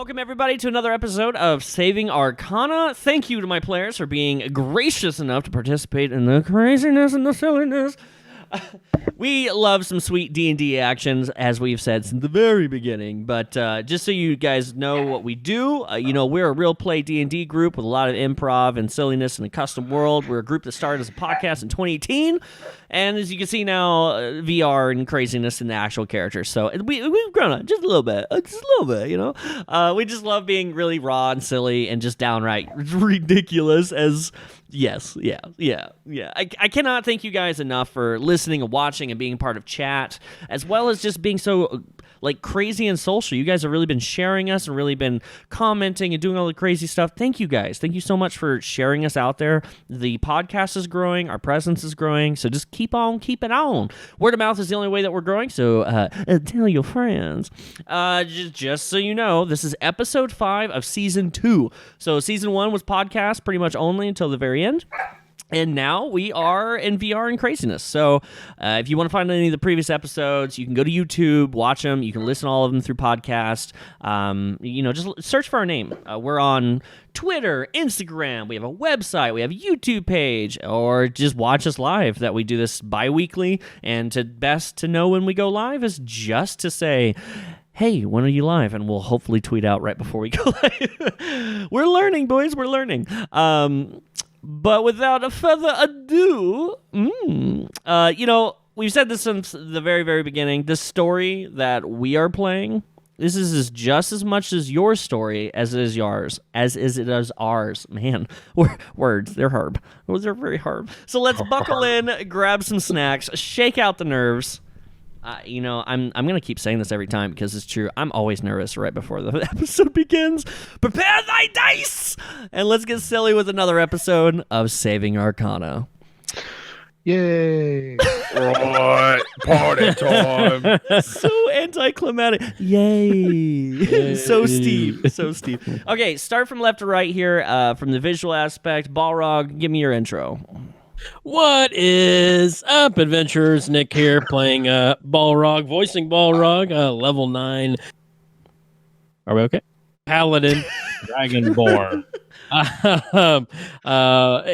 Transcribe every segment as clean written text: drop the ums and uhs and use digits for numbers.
Welcome, everybody, to another episode of Saving Arcana. Thank you to my players for being gracious enough to participate in the craziness and the silliness. We love some sweet D&D actions, as we've said since the very beginning, but just so you guys know what we do, we're a real play D&D group with a lot of improv and silliness in a custom world. We're a group that started as a podcast in 2018, and as you can see now, VR and craziness in the actual characters. So we've grown up just a little bit, we just love being really raw and silly and just downright ridiculous as... Yes, yeah. I cannot thank you guys enough for listening and watching and being part of chat, as well as just being so crazy and social. You guys have really been sharing us and really been commenting and doing all the crazy stuff. Thank you guys. Thank you so much for sharing us out there. The podcast is growing. Our presence is growing. So just keep on keeping on. Word of mouth is the only way that we're growing. So tell your friends. Just so you know, this is episode 5 of season 2. So season 1 was podcast pretty much only until the very end. And now we are in VR and craziness. So if you want to find any of the previous episodes, you can go to YouTube, watch them. You can listen to all of them through podcast. Just search for our name. We're on Twitter, Instagram. We have a website. We have a YouTube page. Or just watch us live. That we do this bi-weekly. And to know when we go live is just to say... Hey, when are you live? And we'll hopefully tweet out right before we go live. We're learning, boys. We're learning. But without further ado, we've said this since the very, very beginning. This story that we are playing, this is just as much as your story as it is yours, as it is ours. Man, words, they're hard. They're very hard. So let's buckle in, grab some snacks, shake out the nerves. I'm going to keep saying this every time because it's true. I'm always nervous right before the episode begins. Prepare thy dice! And let's get silly with another episode of Saving Arcana. Yay! Right, party time. So anticlimactic. Yay. So Steve. Okay, start from left to right here. From the visual aspect, Balrog, give me your intro. What is up, adventurers? Nick here, playing Balrog, voicing Balrog, level 9. Are we okay? Paladin, Dragonborn.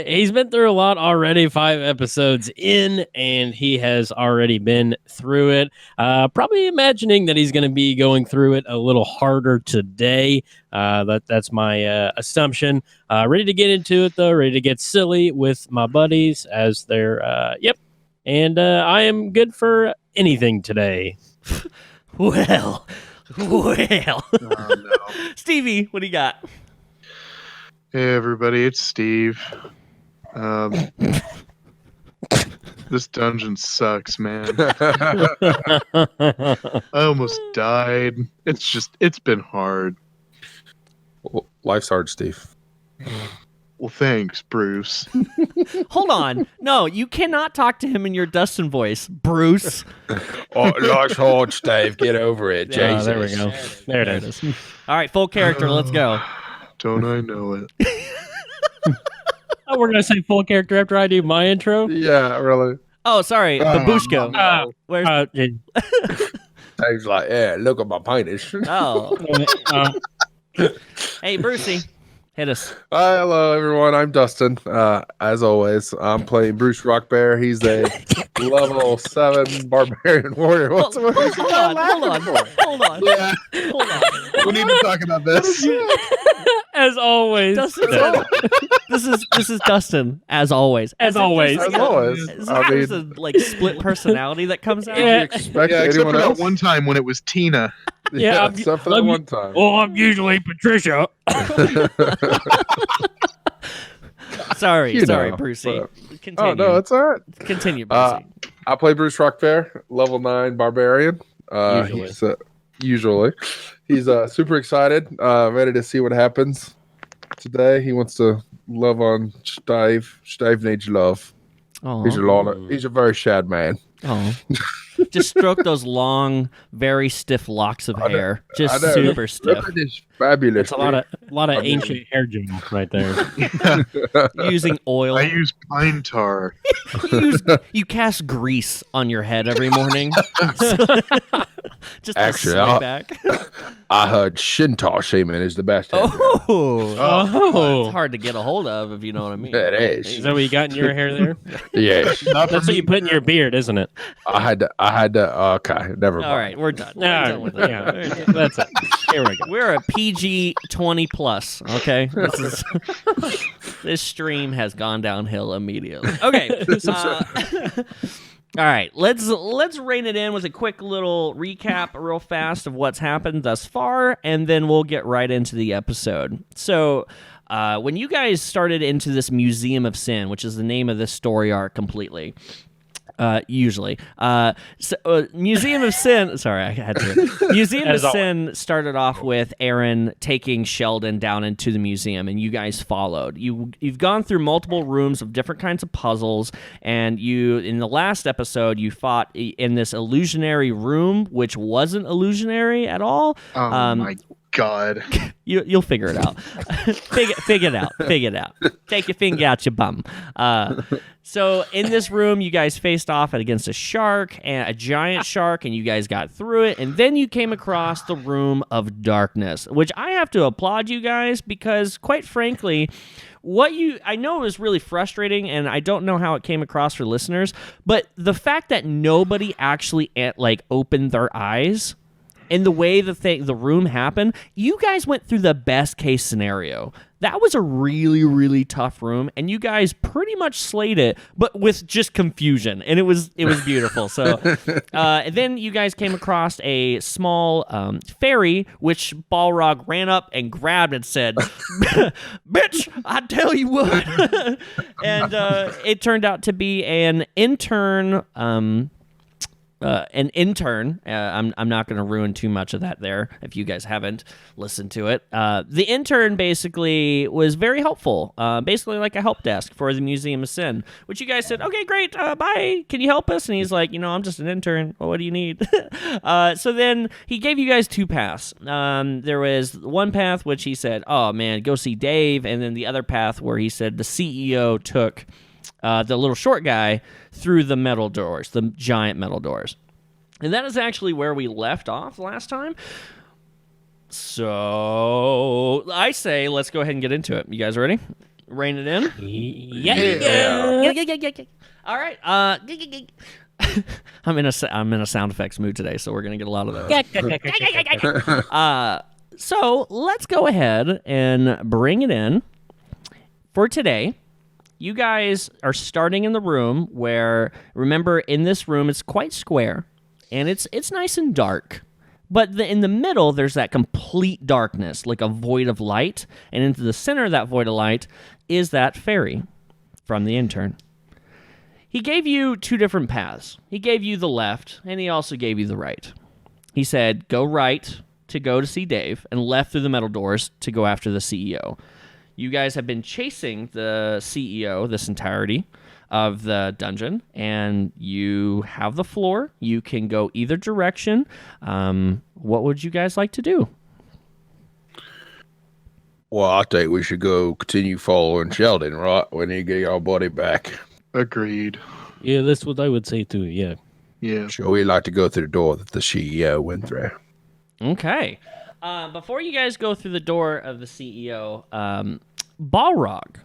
He's been through a lot already, 5 episodes in, and he has already been through it. Probably imagining that he's going to be going through it a little harder today. That's my assumption. Ready to get into it, though. Ready to get silly with my buddies as they're, yep. And I am good for anything today. Well. Oh, no. Stevie, what do you got? Hey everybody, it's Steve. This dungeon sucks, man. I almost died. It's been hard. Well, life's hard, Steve. Well, thanks, Bruce. Hold on. No, you cannot talk to him in your Dustin voice, Bruce. Oh, life's hard, Steve. Get over it, Jesus. There we go. There it is. All right, full character. Let's go. Don't I know it? Oh, we're going to say full character after I do my intro? Yeah, really. Oh, sorry. Babushka. No. Where's... Steve's like, yeah, look at my penis. Oh. Hey, Brucey. Hit us. Hi, hello, everyone. I'm Dustin. As always, I'm playing Bruce Rockbear. He's a level 7 barbarian warrior. Hold on. Yeah. Hold on. We need to talk about this. As always. Dustin, this is Dustin, as always. As always. As always. There's a split personality that comes out. Yeah. Expect Yeah, except anyone for that else? one time when it was Tina. Yeah, except for that one time. Oh, I'm usually Patricia. Sorry, Brucey. Continue. Oh, no, it's all right. Continue, Brucey. I play Bruce Rockbear, level 9 barbarian. Usually. He's super excited, ready to see what happens today. He wants to love on Steve. Steve needs love. Aww. He's a very sad man. Oh. Just stroke those long, very stiff locks of hair. Just super stiff. Look at this fabulous. It's a lot of ancient hair gel right there. Using oil. I use pine tar. You cast grease on your head every morning. Just Actually, to sway back. I heard Shinto shaman is the best. Oh, it's hard to get a hold of, if you know what I mean. It is. Is that what you got in your hair there? Yes. Not That's for what you me. put in your beard, isn't it? I had to. Okay, never mind. All right, we're done. We're done with Yeah, that. that's it. Here we go. We're a PG 20 plus. Okay, this stream has gone downhill immediately. Okay, all right. Let's rein it in with a quick little recap, real fast, of what's happened thus far, and then we'll get right into the episode. So, when you guys started into this Museum of Sin, which is the name of this story arc completely. Usually. Museum of Sin. Sorry, I had to. Museum of Sin started off with Aaron taking Sheldon down into the museum, and you guys followed. You've gone through multiple rooms of different kinds of puzzles, and in the last episode, you fought in this illusionary room, which wasn't illusionary at all. Oh my God. You'll figure it out. Figure it out. Take your finger out your bum. So in this room, you guys faced off against a shark, and a giant shark, and you guys got through it. And then you came across the Room of Darkness, which I have to applaud you guys because, quite frankly, I know it was really frustrating, and I don't know how it came across for listeners, but the fact that nobody actually opened their eyes. And the way the room happened, you guys went through the best case scenario. That was a really, really tough room, and you guys pretty much slayed it, but with just confusion, and it was beautiful. So, and then you guys came across a small fairy, which Balrog ran up and grabbed and said, "Bitch, I tell you what." And it turned out to be an intern. I'm not going to ruin too much of that there if you guys haven't listened to it. The intern basically was very helpful, basically like a help desk for the Museum of Sin, which you guys said, okay, great, bye, can you help us? And he's like, I'm just an intern. Well, what do you need? So then he gave you guys two paths. There was one path which he said, oh man, go see Dave, and then the other path where he said the CEO took the little short guy through the metal doors, the giant metal doors. And that is actually where we left off last time. So I say let's go ahead and get into it. You guys ready? Rein it in? Yeah. All right. I'm in a sound effects mood today, so we're going to get a lot of those. So let's go ahead and bring it in for today. You guys are starting in the room where, remember, in this room, it's quite square, and it's nice and dark. But in the middle, there's that complete darkness, like a void of light, and into the center of that void of light is that fairy from the intern. He gave you two different paths. He gave you the left, and he also gave you the right. He said, go right to go to see Dave, and left through the metal doors to go after the CEO. You guys have been chasing the CEO this entirety of the dungeon, and you have the floor. You can go either direction. What would you guys like to do? Well, I think we should go continue following Sheldon, right? We need to get our buddy back. Agreed. Yeah, that's what I would say too, yeah. Yeah. So we like to go through the door that the CEO went through. Okay. Before you guys go through the door of the CEO, Balrog,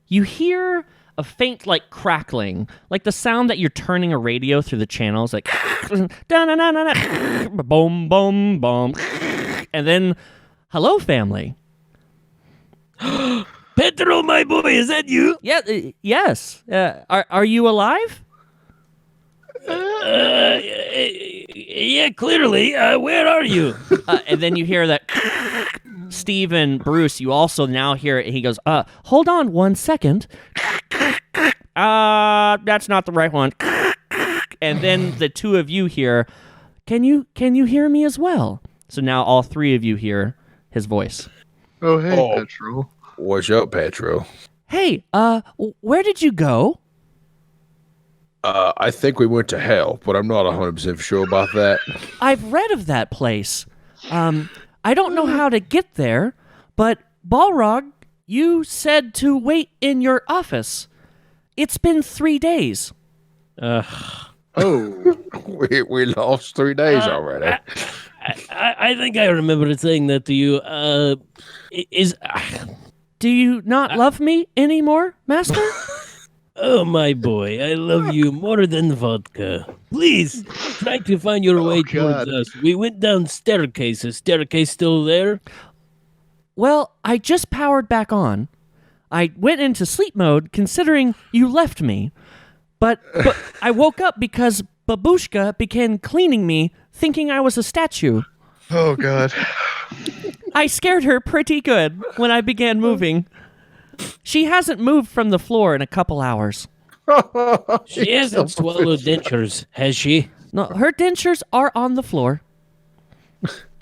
you hear a faint, crackling, like the sound that you're turning a radio through the channels, like boom, boom, boom, and then, hello, family. Pedro, my boy, is that you? Yeah, yes. Are you alive? Yeah, clearly. Where are you? And then you hear that Steve and Bruce, you also now hear it. He goes, hold on 1 second. That's not the right one. And then the two of you hear, can you hear me as well? So now all three of you hear his voice. Oh, hey, Petro. What's up, Petro? Hey, where did you go? I think we went to hell, but I'm not 100% sure about that. I've read of that place. I don't know how to get there, but Balrog, you said to wait in your office. It's been 3 days. Oh, Oh, We lost 3 days already. I think I remember saying that to you. Do you not love me anymore, Master? Oh, my boy, I love you more than vodka. Please, try to find your way towards God. us. We went down staircase. Is staircase still there? Well, I just powered back on. I went into sleep mode considering you left me. But I woke up because Babushka began cleaning me thinking I was a statue. oh God. I scared her pretty good when I began moving. She hasn't moved from the floor in a couple hours. She hasn't swallowed dentures, has she? No, her dentures are on the floor.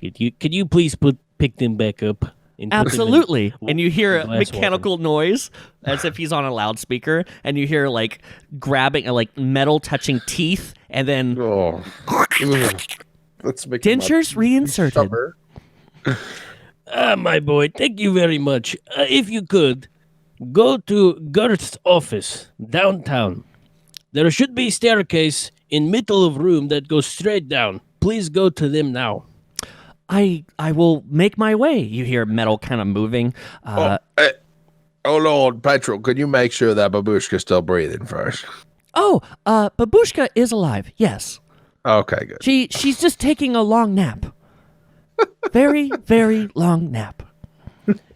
Could you please pick them back up? And put them in- Absolutely. And you hear a glass mechanical noise as if he's on a loudspeaker, and you hear like grabbing, like metal touching teeth, and then Oh. Let's make dentures reinserted. My boy, thank you very much. If you could, go to Gert's office downtown. There should be staircase in middle of room that goes straight down. Please go to them now. I will make my way. You hear metal kind of moving. Oh Lord, Petrol, can you make sure that Babushka's still breathing first? Babushka is alive. Yes. Okay, good. She's just taking a long nap. Very, very long nap.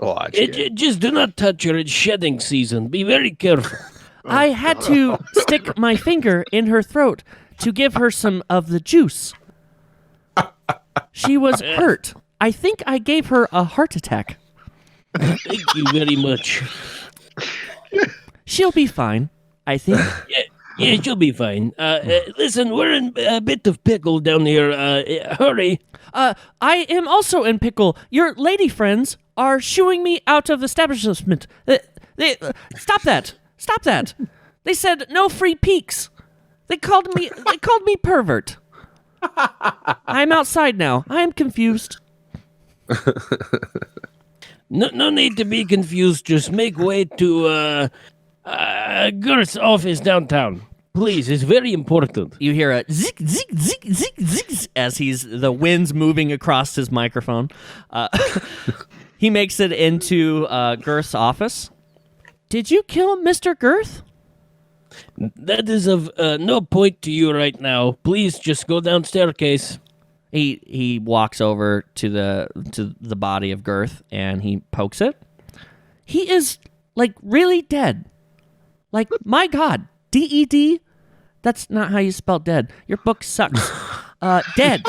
Oh, that's good. Just do not touch her. It's shedding season. Be very careful. I had to stick my finger in her throat to give her some of the juice. She was hurt. I think I gave her a heart attack. Thank you very much. She'll be fine, I think. Yeah, she'll be fine. Listen, we're in a bit of pickle down here. Hurry. I am also in pickle. Your lady friends are shooing me out of the establishment. Stop that. Stop that. They said no free peeks. They called me pervert. I'm outside now. I am confused. No need to be confused. Just make way to Gert's office downtown. Please, it's very important. You hear a zik, zik, zik, zik, zik as the wind's moving across his microphone. He makes it into Girth's office. Did you kill Mr. Girth? That is of no point to you right now. Please just go down staircase. He walks over to the body of Girth and he pokes it. He is like really dead. Like, my God, DED? That's not how you spell dead. Your book sucks. Dead.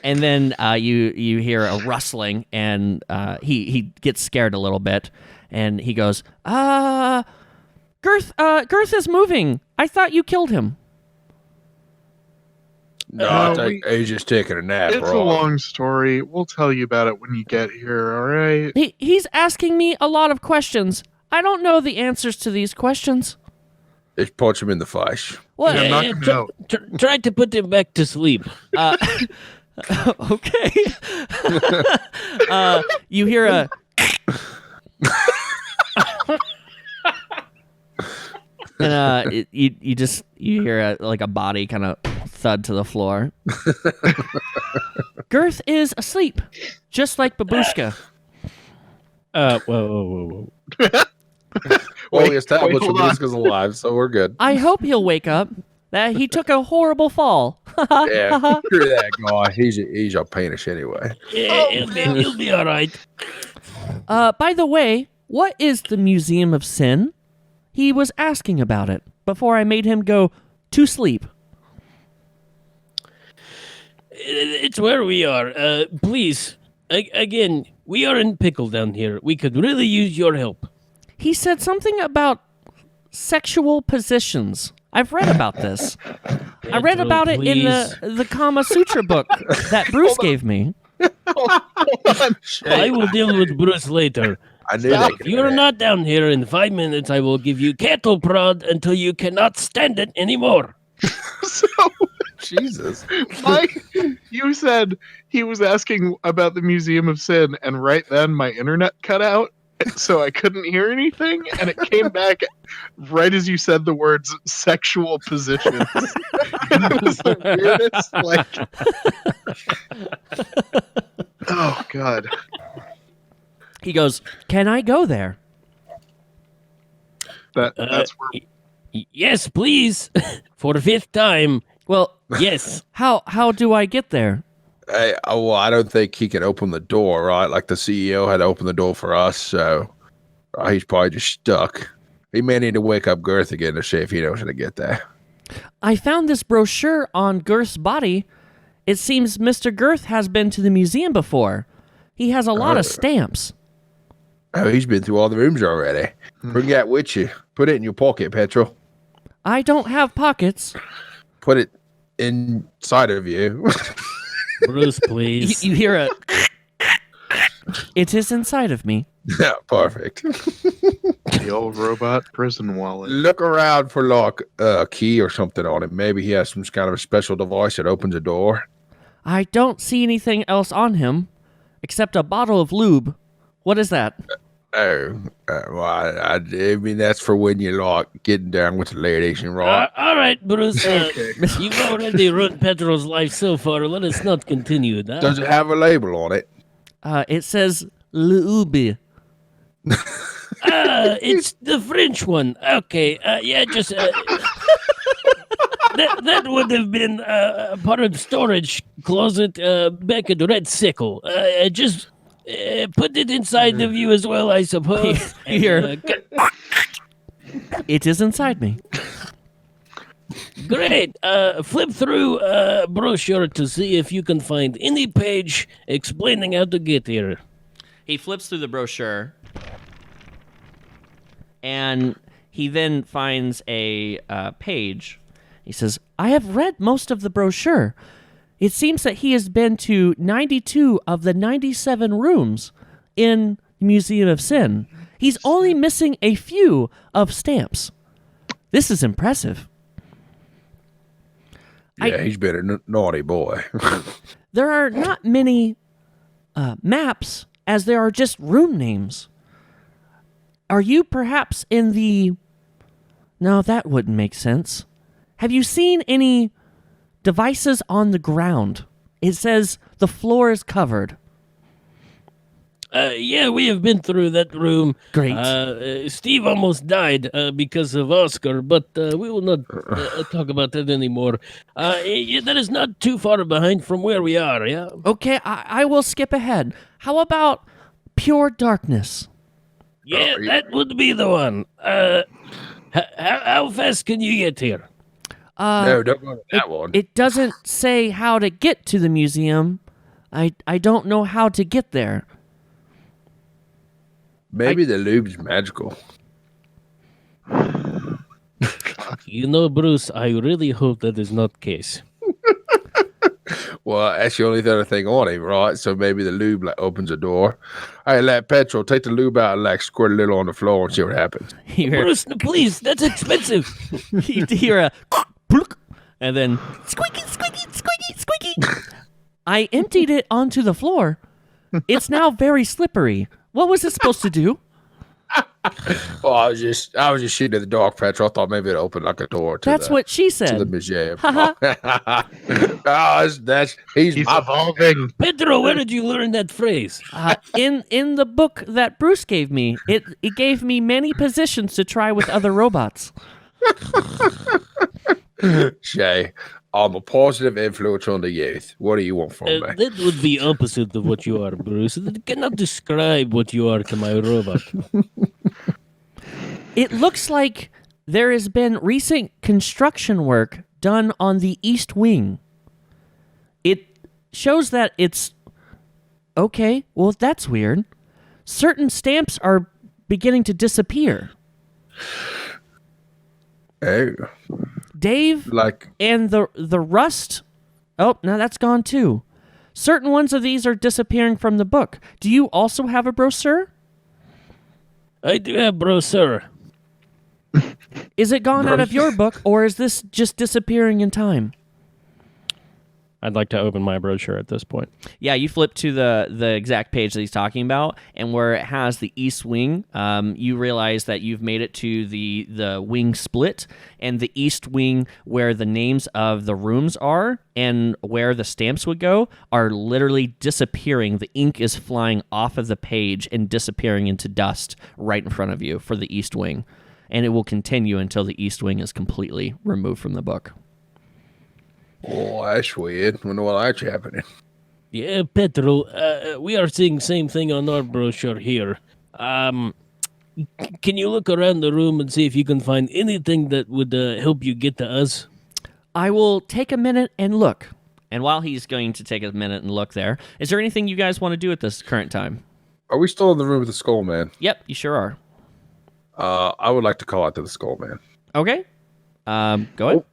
And then you hear a rustling, and he gets scared a little bit, and he goes, Girth is moving. I thought you killed him. No, he's just taking a nap, It's bro. a long story. We'll tell you about it when you get here, all right? He's asking me a lot of questions. I don't know the answers to these questions. Just punch him in the face. What? Yeah, knock him out. Try to put him back to sleep. Okay. You hear a... and you hear a body kind of thud to the floor. Girth is asleep, just like Babushka. Whoa. Well, we established hold on. Babushka's alive, so we're good. I hope he'll wake up. That he took a horrible fall. Yeah, screw that guy. He's a penis anyway. Yeah, he'll be all right. By the way, what is the Museum of Sin? He was asking about it before I made him go to sleep. It's where we are. Please, again, we are in pickle down here. We could really use your help. He said something about sexual positions. I've read about this. I read Pedro, about it in please. the Kama Sutra book that Bruce gave me. I will deal with Bruce later. I knew that. If you're not down here in 5 minutes, I will give you cattle prod until you cannot stand it anymore. So, Jesus. Mike, you said he was asking about the Museum of Sin, and right then my internet cut out, so I couldn't hear anything, and it came back right as you said the words "sexual positions." It was the weirdest. Oh God. He goes, "Can I go there?" That's where. Yes, please. For the 5th time. Well, Yes. how do I get there? I don't think he can open the door, right? Like the CEO had to open the door for us, so he's probably just stuck. He may need to wake up Girth again to see if he knows how to get there. I found this brochure on Girth's body. It seems Mr. Girth has been to the museum before. He has a lot of stamps. Oh, he's been through all the rooms already. Bring that with you. Put it in your pocket, Petrol. I don't have pockets. Put it inside of you. Bruce, please. You hear a... It is inside of me. Yeah, perfect. The old robot prison wallet. Look around for like a key or something on it. Maybe he has some kind of a special device that opens a door. I don't see anything else on him except a bottle of lube. What is that? Well, I mean, that's for when you're like getting down with the ladies and right. All right, Bruce. You've already ruined Petrol's life so far. Let us not continue that. Does it have a label on it? It says lube. It's the French one. Okay. Yeah, just that would have been part of the storage closet back at the Red Sickle. Just put it inside of you as well, I suppose. Here. It is inside me. Great. Flip through brochure to see if you can find any page explaining how to get here. He flips through the brochure, and he then finds a page. He says, I have read most of the brochure. It seems that he has been to 92 of the 97 rooms in the Museum of Sin. He's only missing a few of stamps. This is impressive. Yeah, he's been a naughty boy. There are not many maps, as there are just room names. Are you perhaps in the... No, that wouldn't make sense. Have you seen any devices on the ground? It says the floor is covered. Yeah, we have been through that room. Great. Steve almost died because of Oscar, but we will not talk about that anymore. Yeah, that is not too far behind from where we are, yeah? Okay, I will skip ahead. How about pure darkness? Yeah, that would be the one. How fast can you get here? No, don't go to that one. It doesn't say how to get to the museum. I don't know how to get there. Maybe the lube's magical. You know, Bruce, I really hope that is not the case. Well, that's the only other thing on him, right? So maybe the lube like opens a door. Hey, let Petrol take the lube out and like squirt a little on the floor and see what happens. You hear, Bruce, please, that's expensive. you hear a plunk, and then squeaky, squeaky, squeaky, squeaky. I emptied it onto the floor. It's now very slippery. What was it supposed to do? Well, I was just shooting at the dark, Petrol. I thought maybe it opened like a door to That's what she to said. the museum. Haha. He's evolving. Pedro, where did you learn that phrase? In the book that Bruce gave me, it gave me many positions to try with other robots. Shay, I'm a positive influence on the youth. What do you want from me? That would be opposite of what you are, Bruce. I cannot describe what you are to my robot. It looks like there has been recent construction work done on the East Wing. It shows that it's... Okay, well, that's weird. Certain stamps are beginning to disappear. Oh, Dave like and the rust... Oh, now that's gone too. Certain ones of these are disappearing from the book. Do you also have a brochure? I do have brochure. Is it gone out of your book, or is this just disappearing in time? I'd like to open my brochure at this point. Yeah, you flip to the exact page that he's talking about, and where it has the east wing, you realize that you've made it to the wing split, and the east wing where the names of the rooms are and where the stamps would go are literally disappearing. The ink is flying off of the page and disappearing into dust right in front of you for the east wing, and it will continue until the east wing is completely removed from the book. Oh, that's weird. Wonder what actually happening. Yeah, Petrol, we are seeing same thing on our brochure here. Can you look around the room and see if you can find anything that would help you get to us? I will take a minute and look. And while he's going to take a minute and look there, is there anything you guys want to do at this current time? Are we still in the room with the skull man? Yep, you sure are. I would like to call out to the skull man. Okay. Go ahead. Oh,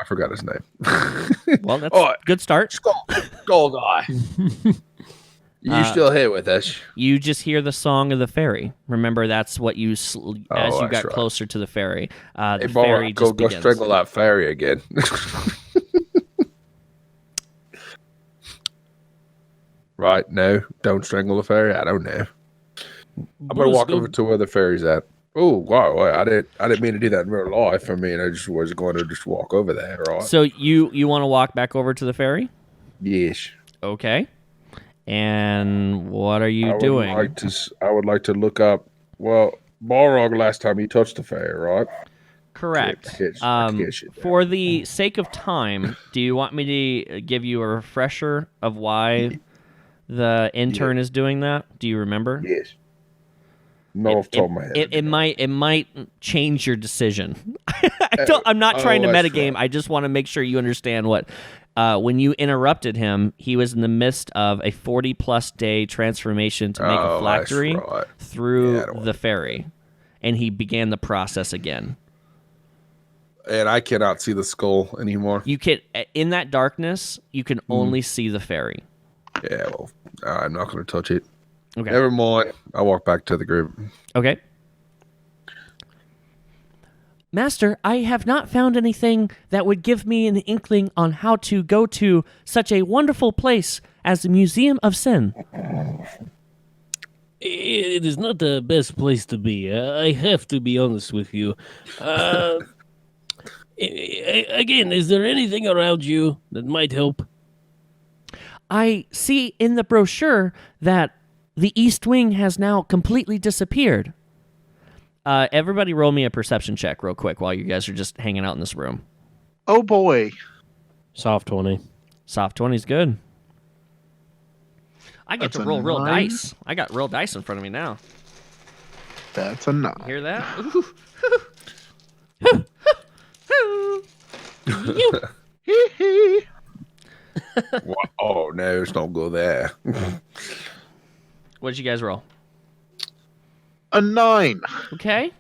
I forgot his name. Well, that's a good start. Skull guy. You still here with us? You just hear the song of the fairy. Remember, that's what you, as you got right. closer to the fairy. Hey, The fairy go just begins. strangle that fairy again. Right? No, don't strangle the fairy. I don't know. I'm gonna walk over to where the fairy's at. Oh wow! I didn't mean to do that in real life. I mean, I just was going to just walk over there. Right? So you want to walk back over to the fairy? Yes. Okay. And what are you I doing? would like to look up. Well, Balrog last time he touched the fairy, right? Correct. I can't shit down. For the sake of time, do you want me to give you a refresher of why the intern is doing that? Do you remember? Yes. No, off the top of my head. It might change your decision. I'm not trying to metagame. Right. I just want to make sure you understand what. When you interrupted him, he was in the midst of a 40-plus day transformation to make a phylactery through the fairy, and he began the process again. And I cannot see the skull anymore. You can, in that darkness, you can only see the fairy. Yeah, well, I'm not going to touch it. Okay. Never mind. I walk back to the group. Okay. Master, I have not found anything that would give me an inkling on how to go to such a wonderful place as the Museum of Sin. It is not the best place to be. I have to be honest with you. Again, is there anything around you that might help? I see in the brochure that the East Wing has now completely disappeared. Everybody roll me a perception check real quick while you guys are just hanging out in this room. Oh boy. Soft 20. Soft 20's good. I get That's to a roll real 9. dice. I got real dice in front of me now. That's a 9. Hear that? Hee hee. What? Oh, no, it's not go there. What did you guys roll? A 9. Okay.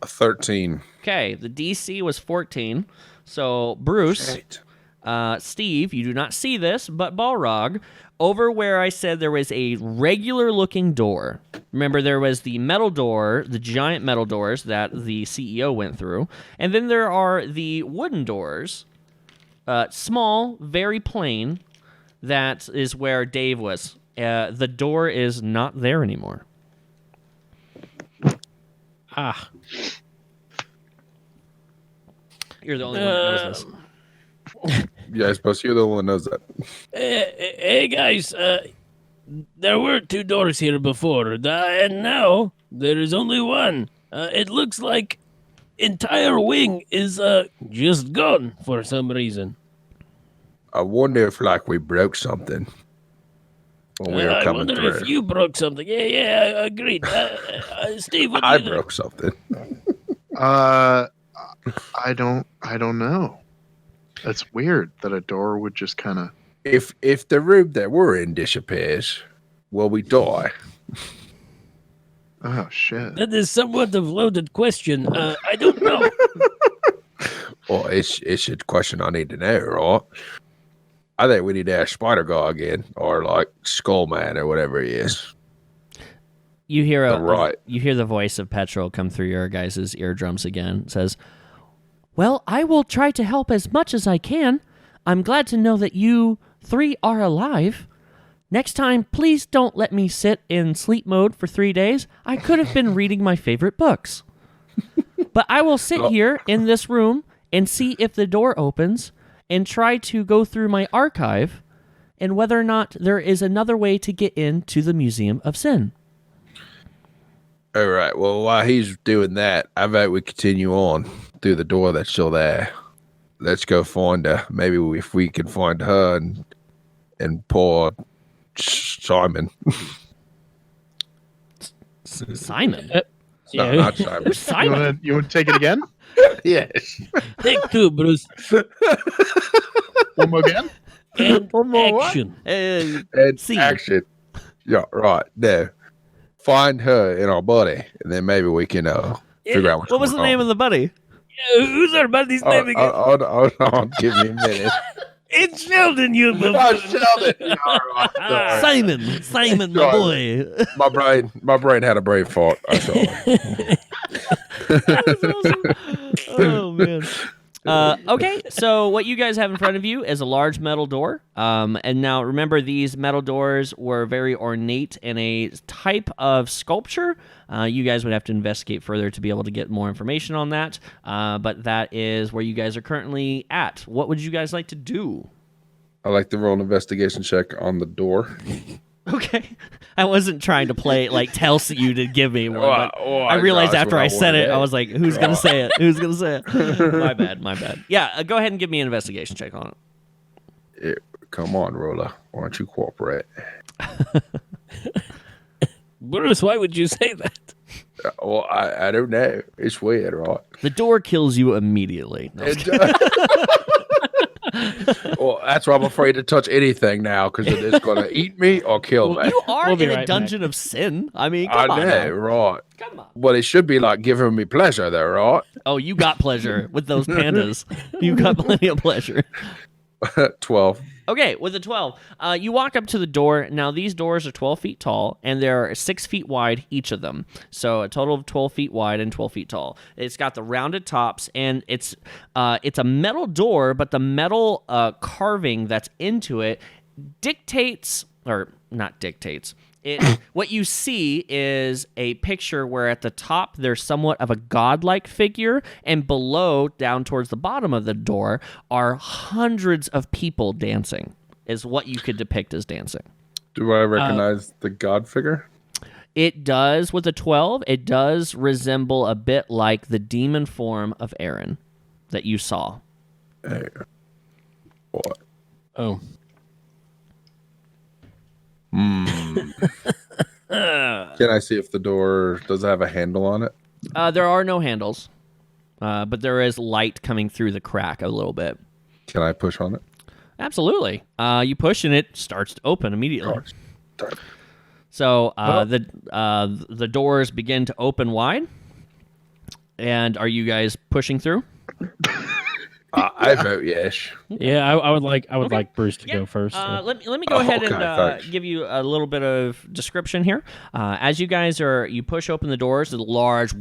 A 13. Okay. The DC was 14. So, Bruce, Shit. Steve, you do not see this, but Balrog, over where I said there was a regular-looking door. Remember, there was the metal door, the giant metal doors that the CEO went through, and then there are the wooden doors, small, very plain. That is where Dave was. The door is not there anymore. Ah. You're the only one that knows this. Yeah, I suppose you're the one that knows that. Hey guys, there were 2 doors here before, and now there is only one. It looks like entire wing is just gone for some reason. I wonder if, like, we broke something when we were I coming wonder through. if you broke something. Yeah, agreed. Steve, what do I you think? broke something. I don't know. That's weird that a door would just kind of. If the room that we're in disappears, will we die? Oh shit. That is somewhat of a loaded question. I don't know. Well, it's a question I need to know, right? I think we need to ask Spider Guy again, or like Skull Man, or whatever he is. You hear You hear the voice of Petrol come through your guys' eardrums again. It says, "Well, I will try to help as much as I can. I'm glad to know that you 3 are alive. Next time, please don't let me sit in sleep mode for 3 days. I could have been reading my favorite books. But I will sit here in this room and see if the door opens and try to go through my archive and whether or not there is another way to get into the Museum of Sin. All right. Well, while he's doing that, I vote we continue on through the door that's still there. Let's go find her. Maybe if we can find her and poor Simon. Simon? No, not Simon. Who's Simon? You want to take it again? Yes. Take two, Bruce. One more again? And One more what? action. And See. action. Yeah, right. No. Find her in our body, and then maybe we can figure out what's What was the going name on. of the buddy? Who's our buddy's name again? Hold on. Give me a minute. It's Sheldon, you Oh, Sheldon. Yeah, all right. Sorry. Simon, my boy. My brain had a brain fart. I'm sorry. That's awesome. Oh, man. Okay, so what you guys have in front of you is a large metal door. And now remember, these metal doors were very ornate in a type of sculpture. You guys would have to investigate further to be able to get more information on that. But that is where you guys are currently at. What would you guys like to do? I like to roll an investigation check on the door. Okay. I wasn't trying to play, tell you to give me one, but Oh, I realized that's after what I said wanted. it, I was like, who's going to say it? Who's going to say it? My bad. Yeah, go ahead and give me an investigation check on it. Yeah, come on, Rolla. Why don't you cooperate? Bruce, why would you say that? Well, I don't know. It's weird, right? The door kills you immediately. No, Well, that's why I'm afraid to touch anything now because it's going to eat me or kill me. you are We'll be in a right dungeon of sin. I mean, I come on. know, now. right? Come on. But it should be like giving me pleasure, though, right? Oh, you got pleasure with those pandas. You got plenty of pleasure. 12. Okay, with the 12, you walk up to the door. Now, these doors are 12 feet tall, and they're 6 feet wide, each of them. So a total of 12 feet wide and 12 feet tall. It's got the rounded tops, and it's a metal door, but the metal carving that's into it dictates, or not dictates, what you see is a picture where at the top there's somewhat of a godlike figure, and below, down towards the bottom of the door, are hundreds of people dancing, is what you could depict as dancing. Do I recognize the god figure? It does, with a 12, it does resemble a bit like the demon form of Aaron that you saw. Hey. What? Oh. Can I see if the door does it have a handle on it? There are no handles, but there is light coming through the crack a little bit. Can I push on it? Absolutely. You push and it starts to open immediately. Oh, darn. So the doors begin to open wide. And are you guys pushing through? I vote yes. Yeah, I would like Bruce to go first. so. Let me go ahead and thanks. give you a little bit of description here. As you guys you push open the doors, the large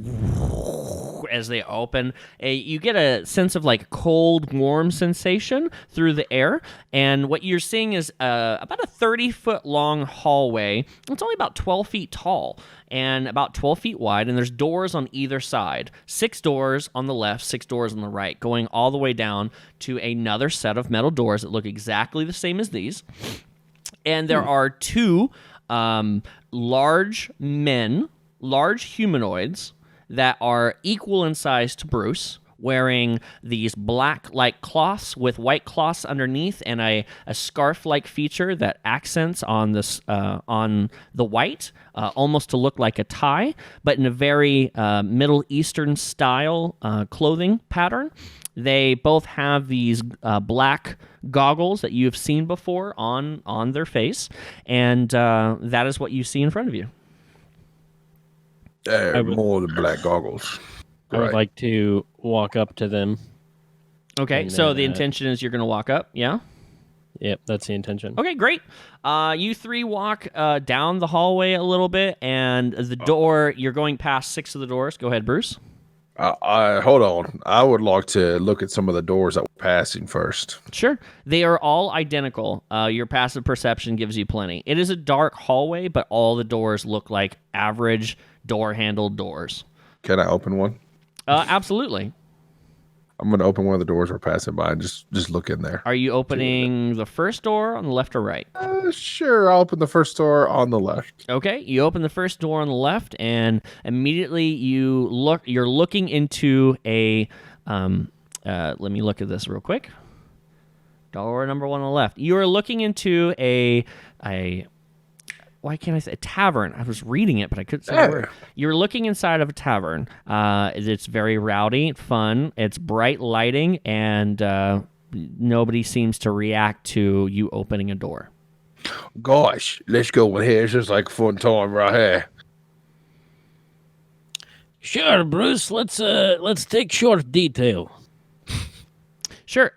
as they open, you get a sense of cold, warm sensation through the air. And what you're seeing is about a 30-foot long hallway. It's only about 12 feet tall and about 12 feet wide, and there's doors on either side. 6 doors on the left, 6 doors on the right, going all the way down to another set of metal doors that look exactly the same as these. And there are 2 large humanoids that are equal in size to Bruce, wearing these black-like cloths with white cloths underneath and a scarf-like feature that accents on this on the white, almost to look like a tie, but in a very Middle Eastern style clothing pattern. They both have these black goggles that you've seen before on their face, and that is what you see in front of you. More than black goggles. I would like to walk up to them. Okay, And so then, the intention is you're going to walk up, yeah? Yep, that's the intention. Okay, great. You 3 walk down the hallway a little bit, and the door, you're going past 6 of the doors. Go ahead, Bruce. Hold on. I would like to look at some of the doors that we're passing first. Sure. They are all identical. Your passive perception gives you plenty. It is a dark hallway, but all the doors look like average door-handled doors. Can I open one? Absolutely. I'm going to open one of the doors we're passing by and just look in there. Are you opening the first door on the left or right? Sure. I'll open the first door on the left. Okay, you open the first door on the left, and immediately you're looking into a. Let me look at this real quick. Door number 1 on the left. You are looking into a. Why can't I say a tavern? I was reading it, but I couldn't say the word. You're looking inside of a tavern. It's very rowdy, fun. It's bright lighting, and nobody seems to react to you opening a door. Gosh, let's go in here. It's just like a fun time right here. Sure, Bruce. Let's take short detail. Sure.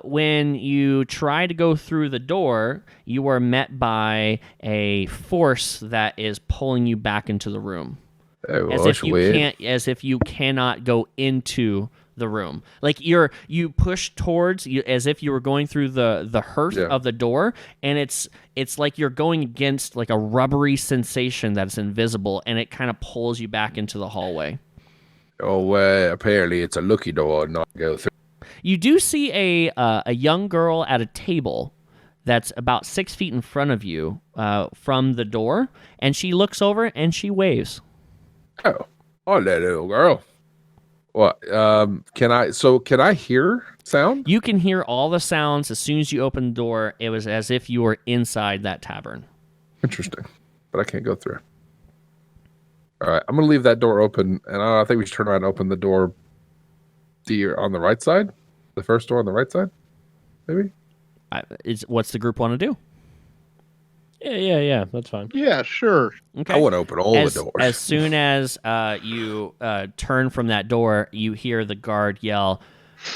When you try to go through the door, you are met by a force that is pulling you back into the room. Oh, As that's if you weird. as if you cannot go into the room. Like you push towards you as if you were going through the hearth of the door, and it's like you're going against like a rubbery sensation that's invisible, and it kind of pulls you back into the hallway. Oh, apparently it's a lucky door not go through. You do see a young girl at a table that's about 6 feet in front of you from the door, and she looks over and she waves. Oh, that little girl. What? Can I hear sound? You can hear all the sounds as soon as you open the door. It was as if you were inside that tavern. Interesting, but I can't go through. All right, I'm gonna leave that door open, and I think we should turn around and open the door. On the right side, the first door on the right side, maybe. What's the group want to do? Yeah. That's fine. Yeah, sure. Okay. I want to open all the doors. As soon as you turn from that door, you hear the guard yell,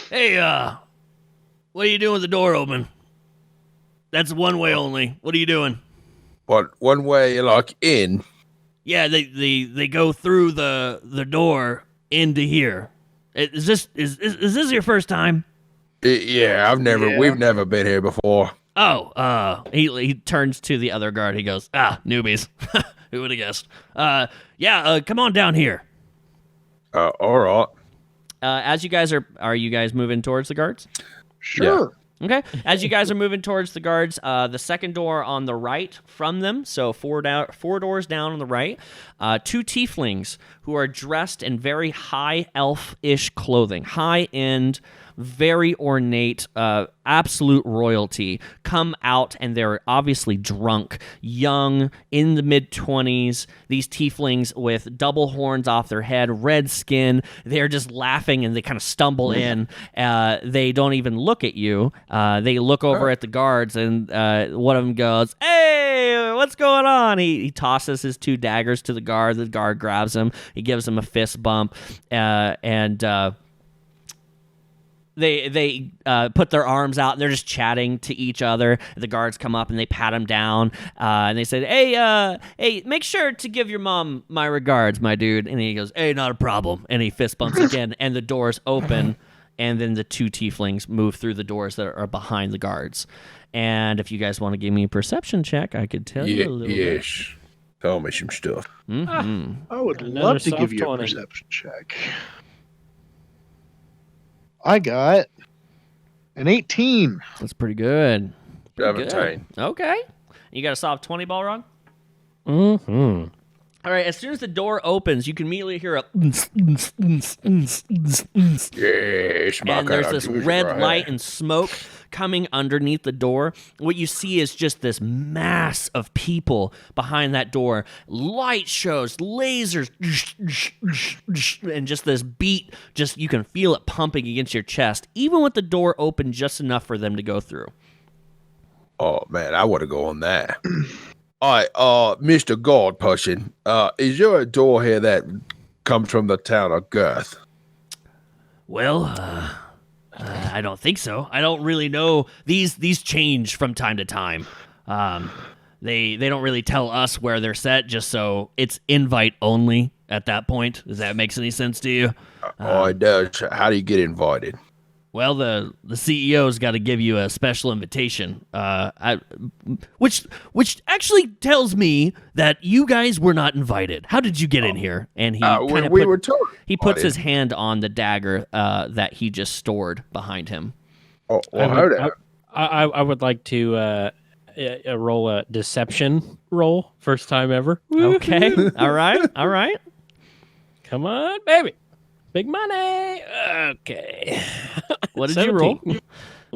"Hey, what are you doing with the door open? That's one way only. What are you doing?" What, one way, like in? Yeah, they go through the door into here. Is this your first time? Yeah, we've never been here before. Oh, he turns to the other guard. He goes, newbies. Who would have guessed? Come on down here. All right. As you guys are you guys moving towards the guards? Sure. Okay. As you guys are moving towards the guards, the second door on the right from them, so four doors down on the right, 2 tieflings who are dressed in very high elf-ish clothing, high-end, very ornate, absolute royalty, come out, and they're obviously drunk, young, in the mid-20s, these tieflings with double horns off their head, red skin. They're just laughing, and they kind of stumble in. They don't even look at you. They look over at the guards, and one of them goes, "Hey, what's going on?" He tosses his 2 daggers to the guard. The guard grabs him. He gives him a fist bump, and They put their arms out, and they're just chatting to each other. The guards come up, and they pat him down, and they said, hey, make sure to give your mom my regards, my dude. And he goes, "Hey, not a problem." And he fist bumps again, and the doors open, and then the 2 tieflings move through the doors that are behind the guards. And if you guys want to give me a perception check, I could tell you a little bit. Yes. Tell me some stuff. Mm-hmm. I would Another love to give soft you a 20. perception check. I got an 18. That's pretty good. Pretty good. 17. Okay. You got a soft 20, Balrog? Mm-hmm. All right, as soon as the door opens, you can immediately hear a Yes, my and there's kind this of red right light here. and smoke coming underneath the door. What you see is just this mass of people behind that door. Light shows, lasers, and just this beat, just you can feel it pumping against your chest, even with the door open just enough for them to go through. Oh man, I want to go on that. All right, Mr. Guard Person, is there a door here that comes from the town of Girth? Well, I don't think so. I don't really know. These change from time to time. They don't really tell us where they're set, just so it's invite only at that point. Does that make any sense to you? It does. How do you get invited? Well, the CEO's got to give you a special invitation, which actually tells me that you guys were not invited. How did you get in here? And he we were told. He puts his hand on the dagger that he just stored behind him. Oh, well, I would like to roll a deception roll, first time ever. Okay, all right. Come on, baby. Big money. Okay. What did you roll?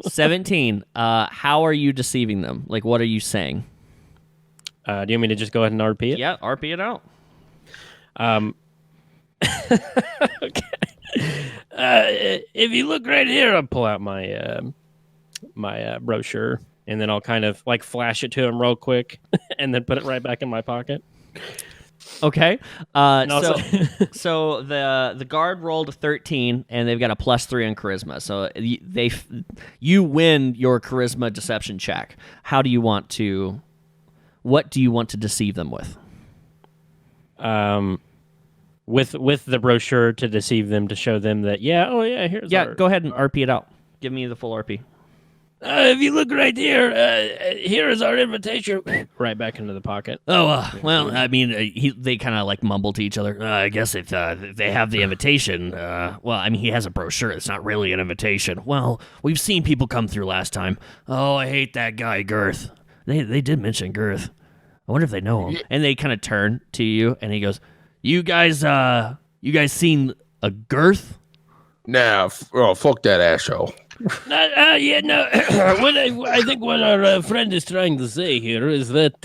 17. How are you deceiving them? Like, what are you saying? Do you want me to just go ahead and RP it? Yeah, RP it out. Okay. If you look right here, I'll pull out my my brochure, and then I'll kind of like flash it to him real quick, and then put it right back in my pocket. Okay. Also- So the guard rolled a 13, and they've got a +3 on charisma. So you win your charisma deception check. What do you want to deceive them with? With the brochure to deceive them, to show them that here's Go ahead and RP it out. Give me the full RP. If you look right here, here is our invitation. Right back into the pocket. Oh, well, I mean, they kind of like mumble to each other. I guess if they have the invitation, well, I mean, he has a brochure. It's not really an invitation. Well, we've seen people come through last time. Oh, I hate that guy, Girth. They did mention Girth. I wonder if they know him. And they kind of turn to you, and he goes, You guys seen a Girth? Nah, fuck that asshole. No. I think what our friend is trying to say here is that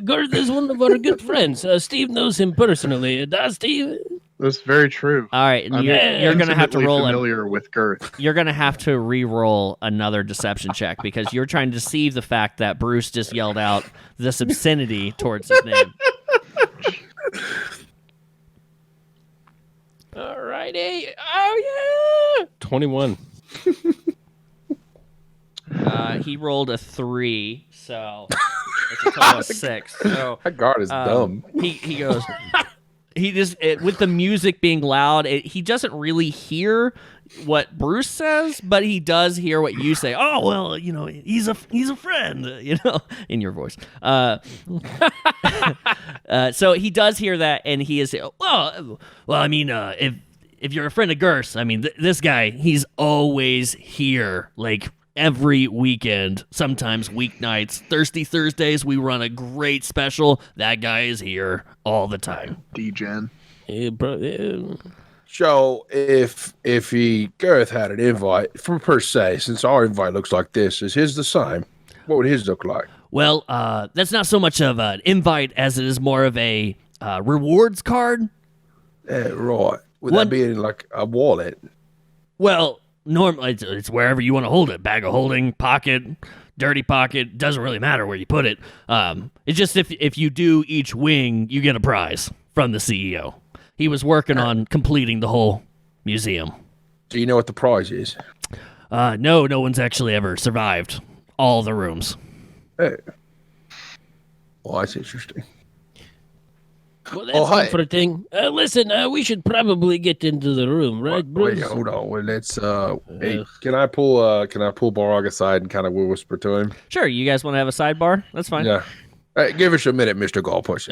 Girth is one of our good friends. Steve knows him personally. Does Steve? That's very true. All right, and you're going to have to roll. Familiar with Girth. You're going to have to re-roll another deception check because you're trying to deceive the fact that Bruce just yelled out this obscenity towards his name. All righty. Oh yeah. 21. He rolled a 3, so it's a total of 6. So That guard is dumb. He goes. He just with the music being loud, he doesn't really hear what Bruce says, but he does hear what you say. Oh well, he's a friend, in your voice. So he does hear that, and he is well. I mean, if you're a friend of Girth's, I mean, this guy, he's always here, like every weekend, sometimes weeknights. Thirsty Thursdays, we run a great special. That guy is here all the time. D-Gen. Yeah, bro. Yeah. So if Girth had an invite, per se, since our invite looks like this, is his the same? What would his look like? Well, that's not so much of an invite as it is more of a rewards card. Right. Would What? that be in like a wallet? Well, normally it's wherever you want to hold it. Bag of holding, pocket, dirty pocket. Doesn't really matter where you put it. It's just if you do each wing, you get a prize from the CEO. He was working on completing the whole museum. Do you know what the prize is? No one's actually ever survived all the rooms. Hey. Well, that's interesting. Well, that's comforting. Listen, we should probably get into the room, right, Bruce? Wait, hold on. Well, let's. Hey, can I pull Balrog aside and kind of whisper to him? Sure, you guys want to have a sidebar? That's fine. Yeah. Hey, give us a minute, Mr. Goalpush.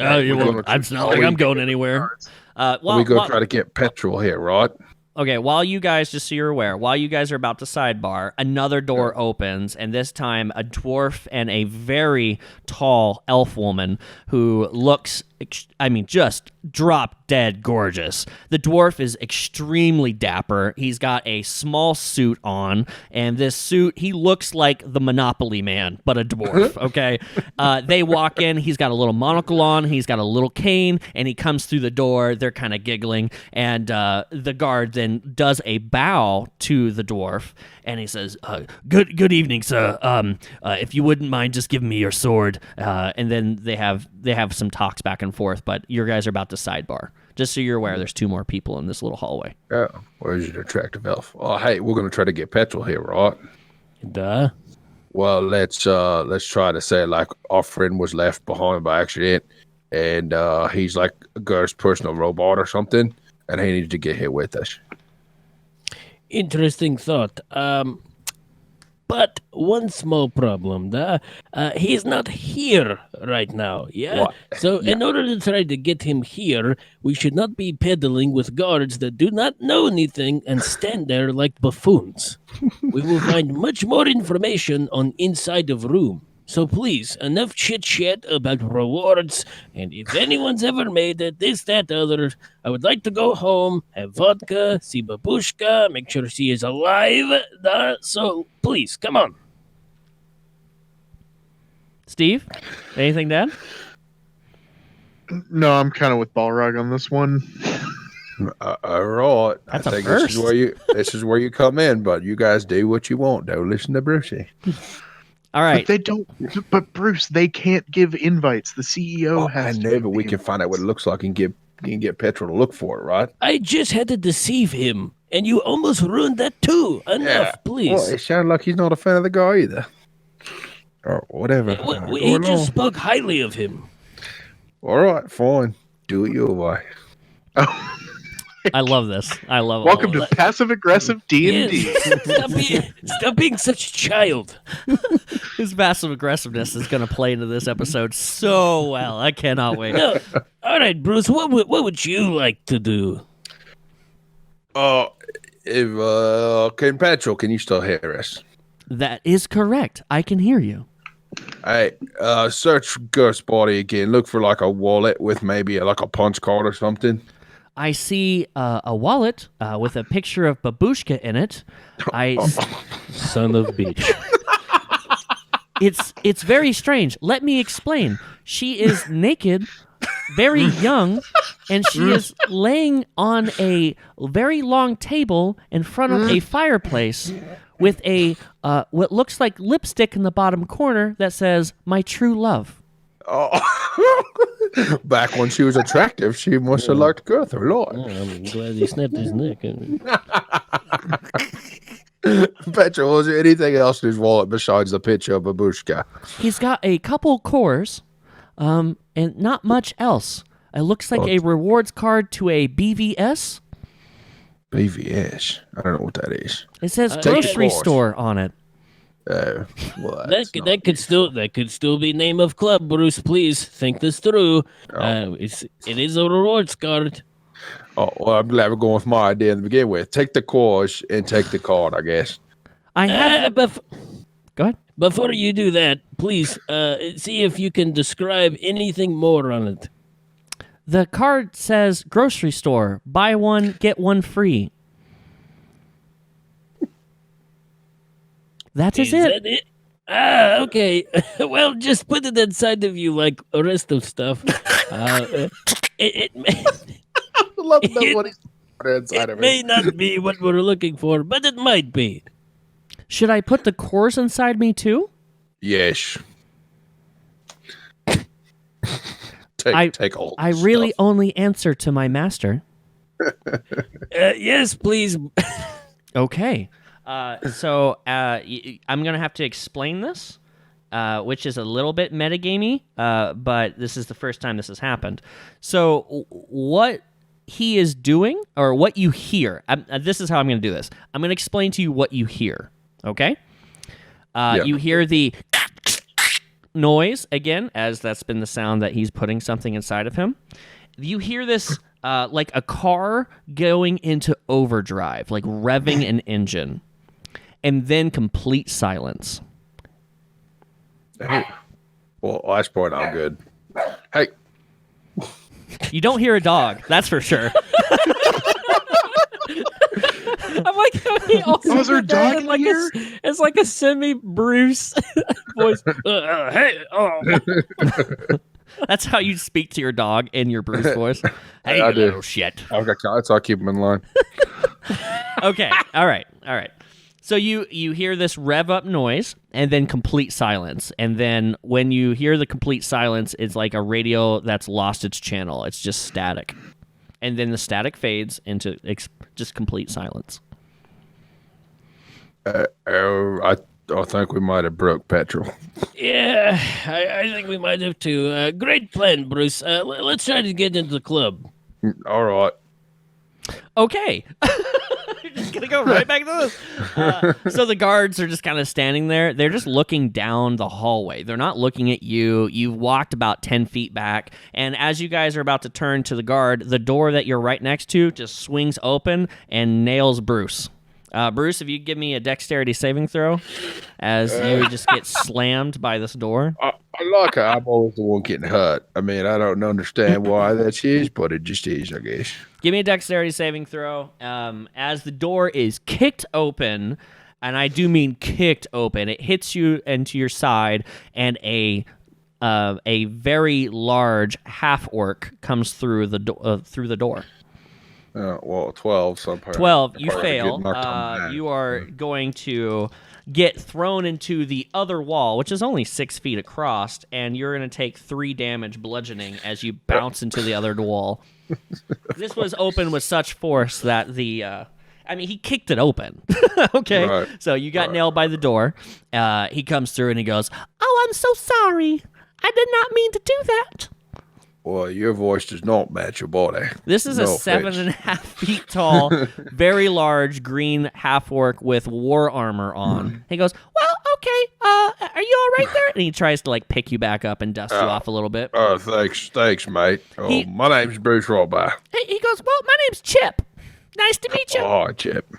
It's not like I'm going anywhere. We go try to get petrol here, right? Okay, while you guys, just so you're aware, while you guys are about to sidebar, another door opens, and this time a dwarf and a very tall elf woman who looks, just drop dead gorgeous. The dwarf is extremely dapper. He's got a small suit on, and this suit, he looks like the Monopoly man, but a dwarf, okay? They walk in, he's got a little monocle on, he's got a little cane, and he comes through the door. They're kind of giggling, and the guard then does a bow to the dwarf, and he says, good evening, sir. If you wouldn't mind just giving me your sword. And then they have some talks back and forth, but your guys are about to sidebar. Just so you're aware, there's 2 more people in this little hallway. Yeah. Where's your attractive elf? Oh, hey, we're going to try to get petrol here, right? Duh. Well, let's try to say like our friend was left behind by accident, and he's like Girth's personal robot or something, and he needs to get here with us. Interesting thought. But one small problem. He's not here right now. Yeah. What? So Yeah. in order to try to get him here, we should not be peddling with guards that do not know anything and stand there like buffoons. We will find much more information on inside of room. So please, enough chit chat about rewards. And if anyone's ever made it, this, that, other, I would like to go home, have vodka, see Babushka, make sure she is alive. So please, come on. Steve, anything to add? No, I'm kind of with Balrog on this one. All right. That's I a think first. this is where you come in, but you guys do what you want. Don't listen to Brucey. All right. But they don't. But Bruce, they can't give invites. The CEO has. I to know, give but we the can find out what it looks like and get Petrol to look for it, right? I just had to deceive him, and you almost ruined that too. Enough, please. Well, it sounds like he's not a fan of the guy either. Or whatever. He just spoke highly of him. All right, fine. Do it your way. Oh, I love this. I love welcome all to of it. passive aggressive D&D. Yes. Stop being such a child. His passive aggressiveness is going to play into this episode so well. I cannot wait. No. All right, Bruce, what would you like to do? Can Petrol, can you still hear us? That is correct. I can hear you. Hey, search Gust's body again. Look for like a wallet with maybe like a punch card or something. I see a wallet with a picture of Babushka in it. Son of bitch. It's very strange. Let me explain. She is naked, very young, and she is laying on a very long table in front of a fireplace with a what looks like lipstick in the bottom corner that says "My True Love." Oh, back when she was attractive, she must have liked Guth a lot. I'm glad he snapped his neck. Petrol, was there anything else in his wallet besides the picture of Babushka? He's got a couple cores, and not much else. It looks like a rewards card to a BVS. BVS? I don't know what that is. It says Take grocery the course. store on it. Oh, well, that's That could still be name of club, Bruce. Please think this through. It is a rewards card. Oh, well, I'm glad we're going with my idea to begin with. Take the course and take the card, I guess. I have. Go ahead. Before you do that, please see if you can describe anything more on it. The card says grocery store. Buy one, get one free. That is it. That it? Ah, okay. Well, just put it inside of you like the rest of stuff. It Love what he's inside of may not be what we're looking for, but it might be. Should I put the cores inside me too? Yes. Take all. I really only answer to my master. Yes, please. Okay. So I'm going to have to explain this, which is a little bit metagamey, but this is the first time this has happened. So what he is doing, or what you hear, this is how I'm going to do this. I'm going to explain to you what you hear, okay? You hear the noise, again, as that's been the sound that he's putting something inside of him. You hear this like a car going into overdrive, like revving an engine. And then complete silence. Hey. Well, last point, I'm good. Hey. You don't hear a dog, that's for sure. I'm like how he also Was there a did that dog in like here? it's like a semi-Bruce voice. Hey, That's how you speak to your dog in your Bruce voice. Hey, I you do. little shit. I've got cats, I'll keep them in line. Okay, all right. So you hear this rev up noise and then complete silence. And then when you hear the complete silence, it's like a radio that's lost its channel. It's just static. And then the static fades into just complete silence. I think we might have broke Petrol. yeah, I think we might have to. Great plan, Bruce. Let's try to get into the club. All right. Okay. Just gonna go right back to this. So the guards are just kind of standing there. They're just looking down the hallway. They're not looking at you. You've walked about 10 feet back, and as you guys are about to turn to the guard, the door that you're right next to just swings open and nails Bruce. Bruce, if you give me a dexterity saving throw, as you just get slammed by this door. I like how I'm always the one getting hurt. I mean, I don't understand why that is, but it just is, I guess. Give me a dexterity saving throw. As the door is kicked open, and I do mean kicked open, it hits you into your side, and a very large half-orc comes through the door. Well, 12. So 12. You fail. You are going to get thrown into the other wall, which is only 6 feet across, and you're going to take 3 damage bludgeoning as you bounce into the other wall. This was open with such force that he kicked it open. Okay? Right. So you got nailed by the door. He comes through and he goes, "Oh, I'm so sorry. I did not mean to do that." Well, your voice does not match your body. This is a 7.5 feet tall, very large green half-orc with war armor on. He goes, "Well, okay, are you all right there?" And he tries to pick you back up and dust you off a little bit. Thanks, mate. My name's Bruce Rawby. He goes, "Well, my name's Chip. Nice to meet you." Oh, Chip.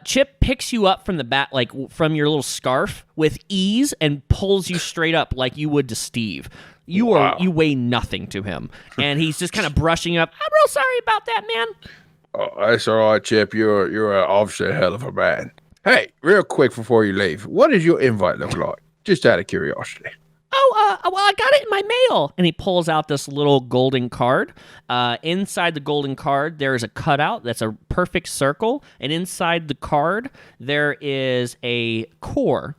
Chip picks you up from the back, from your little scarf with ease and pulls you straight up like you would to Steve. You weigh nothing to him, and he's just kind of brushing up. "I'm real sorry about that, man." Oh, that's all right, Chip. You're obviously a hell of a man. Hey, real quick before you leave, what does your invite look like? Just out of curiosity. "Oh, well, I got it in my mail." And he pulls out this little golden card. Inside the golden card, there is a cutout that's a perfect circle, and inside the card, there is a core.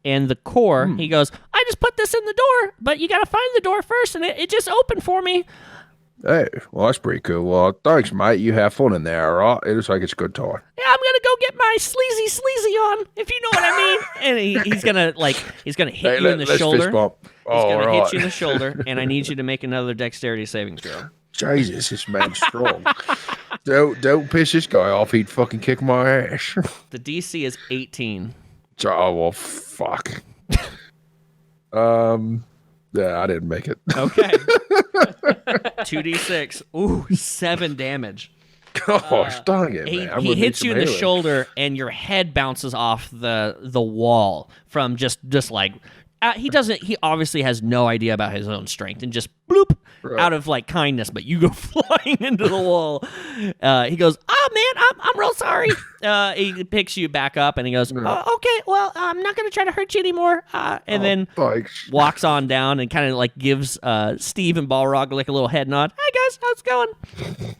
And the core, he goes, "I just put this in the door, but you got to find the door first, and it just opened for me." Hey, well, that's pretty cool. Well, thanks, mate. You have fun in there, all right? It looks like it's a good time. "Yeah, I'm gonna go get my sleazy on, if you know what I mean." And he's gonna hit you in the shoulder. Fist bump. He's gonna right. hit you in the shoulder, and I need you to make another dexterity saving throw. Jesus, this man's strong. Don't piss this guy off. He'd fucking kick my ass. The DC is 18. Oh, well, fuck. Yeah, I didn't make it. Okay. 2d6. Ooh, 7 damage. Gosh, dang it, man. He hits you in the shoulder, and your head bounces off the wall from just he obviously has no idea about his own strength, and just bloop out of kindness, but you go flying into the wall. He goes, "Oh man, I'm real sorry." He picks you back up and he goes, "Oh, okay, well, I'm not gonna try to hurt you anymore." And then thanks. walks on down and kind of gives Steve and Balrog a little head nod. "Hi guys, how's it going?"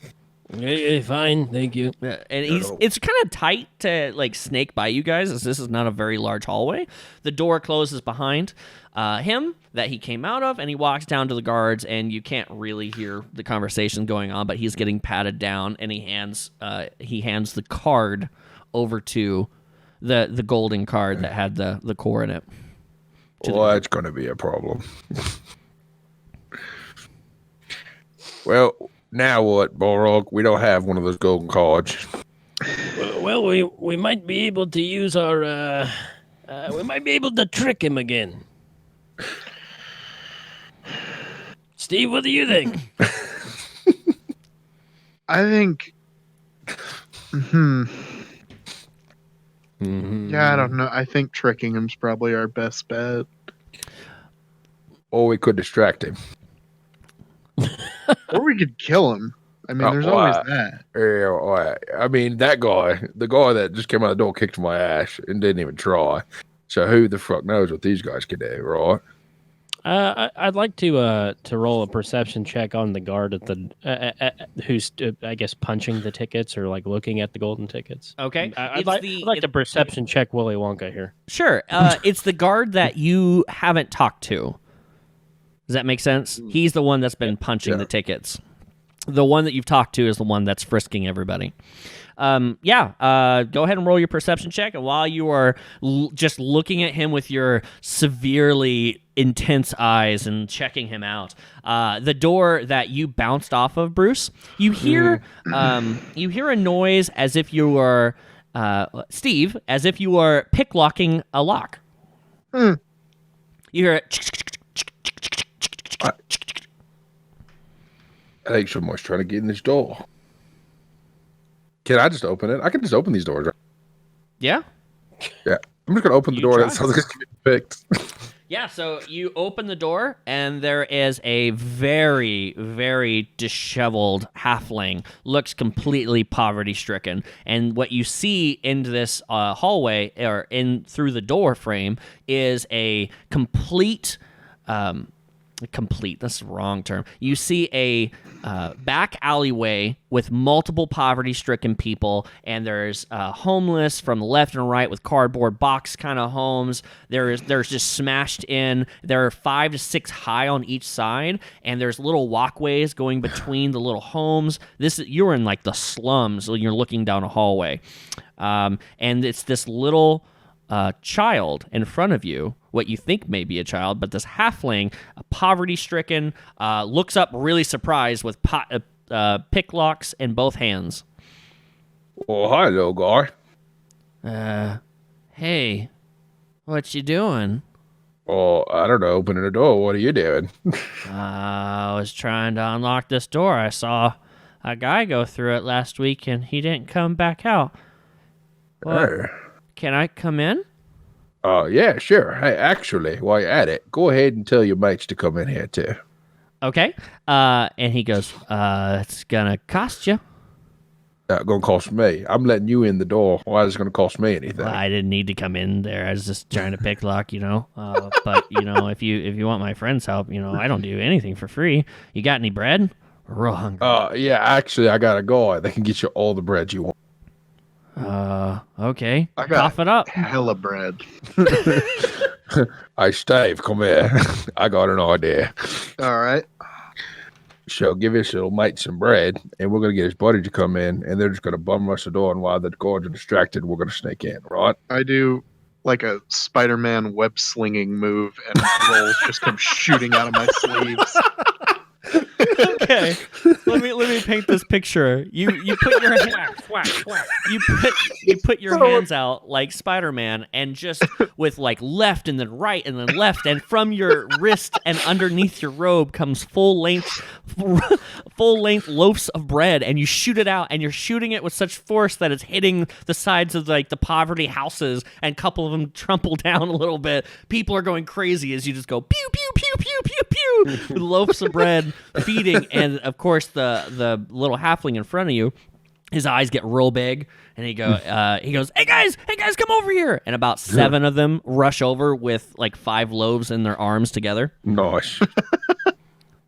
Hey, fine, thank you. And it's kind of tight to snake by you guys, as this is not a very large hallway. The door closes behind him that he came out of, and he walks down to the guards, and you can't really hear the conversation going on, but he's getting patted down, and he hands the card over to the golden card that had the core in it. Well, that's going to be a problem. Well, now what, Balrog? We don't have one of those golden cards. Well, we might be able to use our. We might be able to trick him again. Steve, what do you think? I think. Yeah, I don't know. I think tricking him's probably our best bet. Or we could distract him. Or we could kill him. I mean, there's always that. Yeah, I mean, the guy that just came out the door kicked my ass and didn't even try. So who the fuck knows what these guys could do, right? I'd like to roll a perception check on the guard at the who's I guess punching the tickets or looking at the golden tickets. Okay, I'd like to perception check Willy Wonka here. Sure, it's the guard that you haven't talked to. Does that make sense? He's the one that's been punching the tickets. The one that you've talked to is the one that's frisking everybody. Go ahead and roll your perception check. And while you are just looking at him with your severely intense eyes and checking him out. The door that you bounced off of, Bruce, you hear a noise as if you were Steve, as if you were picklocking a lock. You hear it. I think someone's trying to get in this door. Can I just open it? I can just open these doors. Right? Yeah. Yeah. I'm just going to open the door that sounds like it's getting picked. Yeah, so you open the door, and there is a very, very disheveled halfling. Looks completely poverty-stricken. And what you see into this hallway, or in through the door frame, is a complete, that's the wrong term. You see a back alleyway with multiple poverty-stricken people, and there's homeless from the left and right with cardboard box kind of homes. There's just smashed in. There are 5 to 6 high on each side, and there's little walkways going between the little homes. You're in like the slums when you're looking down a hallway, and it's this little child in front of you, what you think may be a child, but this halfling, poverty-stricken, looks up really surprised with picklocks in both hands. Well, hi, little guy. Hey, what you doing? Oh, I don't know, opening the door. What are you doing? I was trying to unlock this door. I saw a guy go through it last week, and he didn't come back out. Well, can I come in? Oh, yeah, sure. Hey, actually, while you're at it, go ahead and tell your mates to come in here, too. Okay. And he goes, it's gonna cost you. Not gonna cost me. I'm letting you in the door. Why is it gonna cost me anything? Well, I didn't need to come in there. I was just trying to pick lock, but, if you want my friend's help, I don't do anything for free. You got any bread? We're real hungry. Yeah, actually, I got a guy that can get you all the bread you want. Okay. I got Cough it up. hella bread. Hey, Steve, come here. I got an idea. All right. So give his little mate some bread, and we're going to get his buddy to come in, and they're just going to bum rush the door, and while the guards are distracted, we're going to sneak in, right? I do like a Spider-Man web-slinging move, and rolls just come shooting out of my sleeves. Okay, let me paint this picture. You put your you put your hands out like Spider-Man, and just with like left and then right and then left, and from your wrist and underneath your robe comes full length loaves of bread, and you shoot it out, and you're shooting it with such force that it's hitting the sides of like the poverty houses, and a couple of them trample down a little bit. People are going crazy as you just go pew pew pew pew pew pew with loaves of bread feeding. And of course, the little halfling in front of you, his eyes get real big, and he goes, "Hey guys, come over here!" And about 7 of them rush over with like 5 loaves in their arms together. Nice.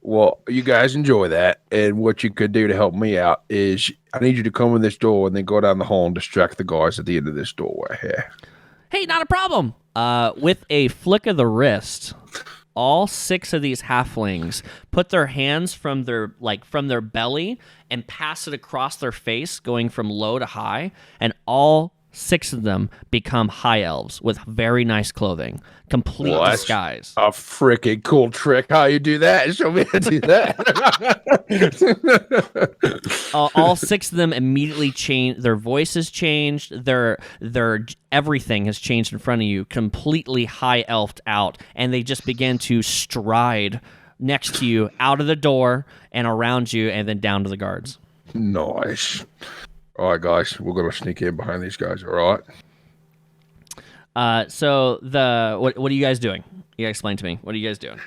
Well, you guys enjoy that, and what you could do to help me out is I need you to come in this door and then go down the hall and distract the guys at the end of this doorway here. Hey, not a problem. With a flick of the wrist, all 6 of these halflings put their hands from their belly and pass it across their face, going from low to high, and all 6 of them become high elves with very nice clothing, complete disguise. A freaking cool trick. How you do that? Show me how to do that. All 6 of them immediately change. Their voices changed. Their everything has changed in front of you, completely high elfed out, and they just began to stride next to you, out of the door and around you, and then down to the guards. Nice. All right, guys, we're gonna sneak in behind these guys. All right. So what are you guys doing? You gotta explain to me. What are you guys doing?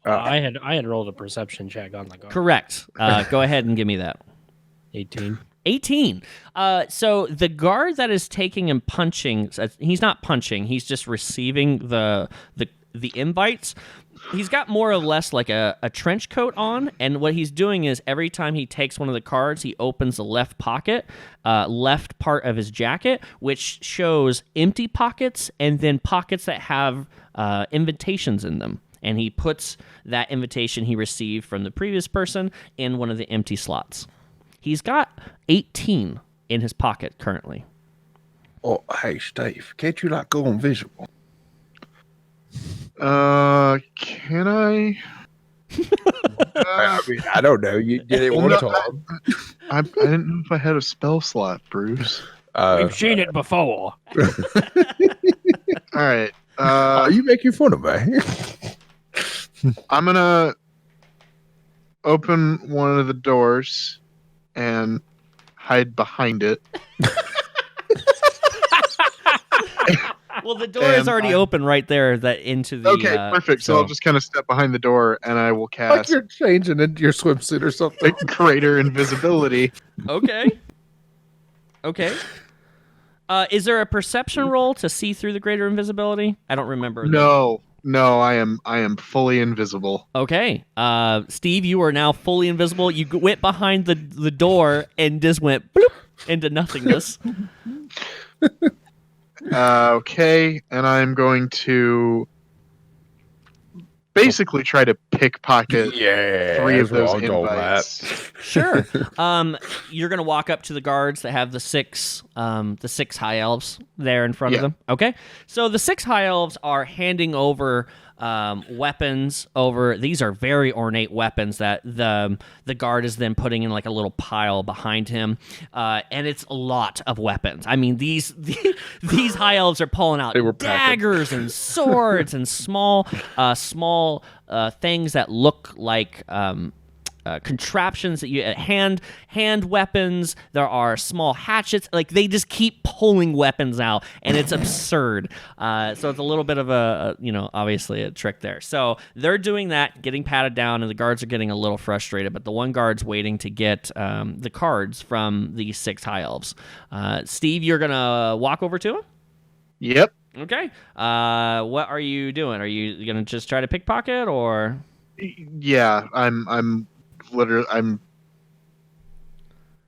I had rolled a perception check on the guard. Correct. Go ahead and give me that. 18. 18. So the guard that is taking and punching, he's not punching, he's just receiving the invites. He's got more or less like a trench coat on, and what he's doing is every time he takes one of the cards, he opens the left pocket, left part of his jacket, which shows empty pockets and then pockets that have invitations in them. And he puts that invitation he received from the previous person in one of the empty slots. He's got 18 in his pocket currently. Oh, hey, Steve, can't you go invisible? Can I? I mean, I don't know. You did it Well, one no, time. I didn't know if I had a spell slot, Bruce. We've seen it before. All right. Are you making fun of me? I'm gonna open one of the doors and hide behind it. Well, the door is And already open right there. That into the. Okay, perfect. So I'll just kind of step behind the door and I will Like cast you're changing into your swimsuit or something. greater invisibility. Okay. Okay. Is there a perception roll to see through the greater invisibility? I don't remember. No, I am fully invisible. Okay. Steve, you are now fully invisible. You went behind the door and just went bloop into nothingness. Okay, and I'm going to basically try to pickpocket Yeah, 3 of that's those what I'll go invites. Sure. You're gonna walk up to the guards that have the six high elves there in front of them. Okay. So the 6 high elves are handing over weapons over. These are very ornate weapons that the guard is then putting in like a little pile behind him, and it's a lot of weapons. I mean, these high elves are pulling out daggers and swords and small things that look like contraptions that you hand weapons. There are small hatchets. Like they just keep pulling weapons out, and it's absurd. So it's a little bit of a obviously a trick there. So they're doing that, getting patted down, and the guards are getting a little frustrated. But the one guard's waiting to get the cards from the 6 high elves. Steve, you're gonna walk over to him. Yep. Okay. What are you doing? Are you gonna just try to pickpocket or? Yeah, I'm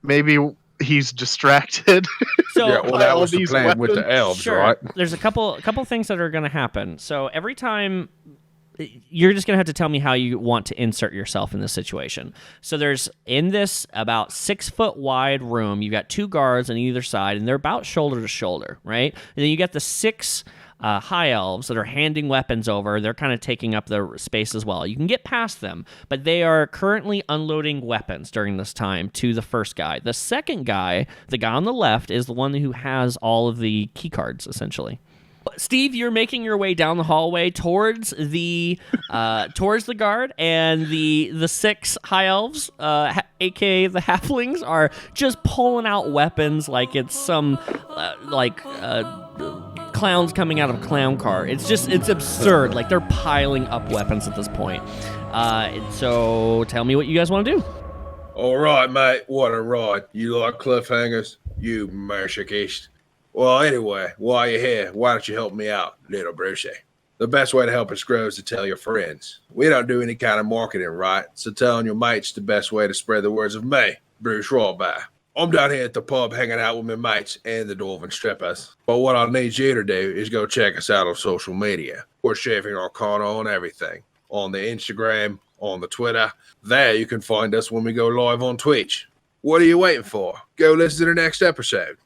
maybe he's distracted. So yeah, well, that was the plan with the elves, sure. right? There's a couple things that are going to happen. So every time, you're just going to have to tell me how you want to insert yourself in this situation. So there's, in this about 6 foot wide room, you've got 2 guards on either side, and they're about shoulder to shoulder, right? And then you got the 6 high elves that are handing weapons over. They're kind of taking up the space as well. You can get past them, but they are currently unloading weapons during this time to the first guy. The second guy, the guy on the left, is the one who has all of the key cards, essentially. Steve, you're making your way down the hallway towards the guard, and the 6 high elves, aka the halflings, are just pulling out weapons like it's some clowns coming out of a clown car. It's absurd. Like they're piling up weapons at this point. So tell me what you guys want to do. All right, mate. What a ride. You like cliffhangers? You masochist. Well, anyway, while you're here, why don't you help me out, little Brucey? The best way to help us grow is to tell your friends. We don't do any kind of marketing, right? So telling your mates the best way to spread the words of me, Bruce Rawby. I'm down here at the pub hanging out with my mates and the dwarven strippers. But what I need you to do is go check us out on social media. We're Shaving Arcana on everything. On the Instagram, on the Twitter. There you can find us when we go live on Twitch. What are you waiting for? Go listen to the next episode.